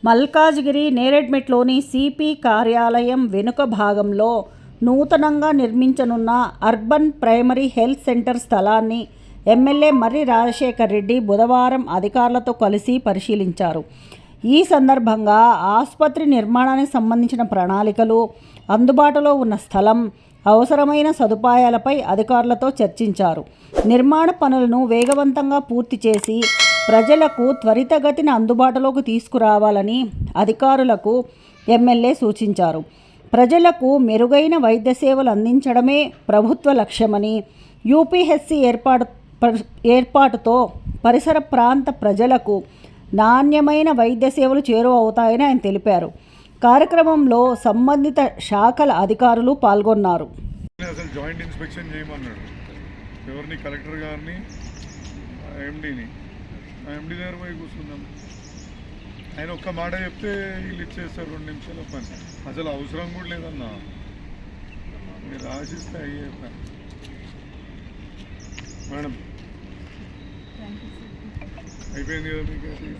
Malkajgiri నేరెడ్మెట్లోని CP కార్యాలయం వెనుక భాగంలో నూతనంగా నిర్మించనున్న అర్బన్ ప్రైమరీ హెల్త్ సెంటర్ స్థలాన్ని ఎమ్మెల్యే మర్రి రాజశేఖర్ రెడ్డి బుధవారం అధికారులతో కలిసి పరిశీలించారు. ఈ సందర్భంగా ఆసుపత్రి నిర్మాణానికి సంబంధించిన ప్రణాళికలు, అందుబాటులో ఉన్న స్థలం, అవసరమైన సదుపాయాలపై అధికారులతో చర్చించారు. నిర్మాణ పనులను వేగవంతంగా పూర్తి చేసి ప్రజలకు త్వరితగతిన అందుబాటులోకి తీసుకురావాలని అధికారులకు ఎమ్మెల్యే సూచించారు. ప్రజలకు మెరుగైన వైద్య సేవలు అందించడమే ప్రభుత్వ లక్ష్యమని, యూపీహెచ్సి ఏర్పాటుతో పరిసర ప్రాంత ప్రజలకు నాణ్యమైన వైద్య సేవలు చేరువవుతాయని ఆయన తెలిపారు. కార్యక్రమంలో సంబంధిత శాఖల అధికారులు పాల్గొన్నారు. అసలు జాయింట్ ఇన్స్పెక్షన్ చేయమన్నాడు. ఎవరిని? కలెక్టర్ గారిని, ఎండీని. ఎండీ దగ్గర పోయి కూర్చుందాం. ఆయన ఒక్క మాట చెప్తే వీళ్ళు ఇచ్చేస్తారు 2 నిమిషాల పని. అసలు అవసరం కూడా లేదన్నా, మీరు ఆశిస్తే అయ్యే పని. మేడం అయిపోయింది కదా మీకు? అది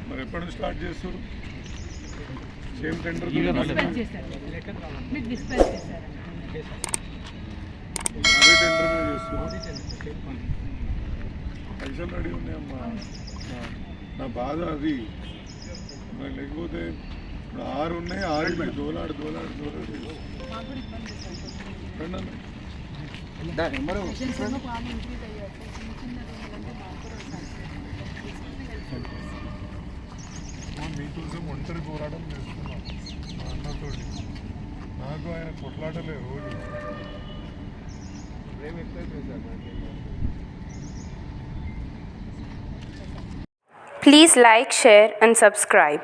మరి ఎప్పటి నుంచి స్టార్ట్ చేస్తారు? సేమ్ టెండర్ అదే టెండర్ చేస్తారు. పైసలు రెడీ ఉన్నాయమ్మా. నా బాధ అది. లేకపోతే ఇప్పుడు 6 ఉన్నాయి, 6 దోలాడు మీకోసం ఒంటరి పోరాటం చేస్తున్నాం మా అన్నతో. నాకు ఆయన కొట్లాటలే రోజు. ప్రేమ ఎక్కువ చేశాను. Please like, share and subscribe.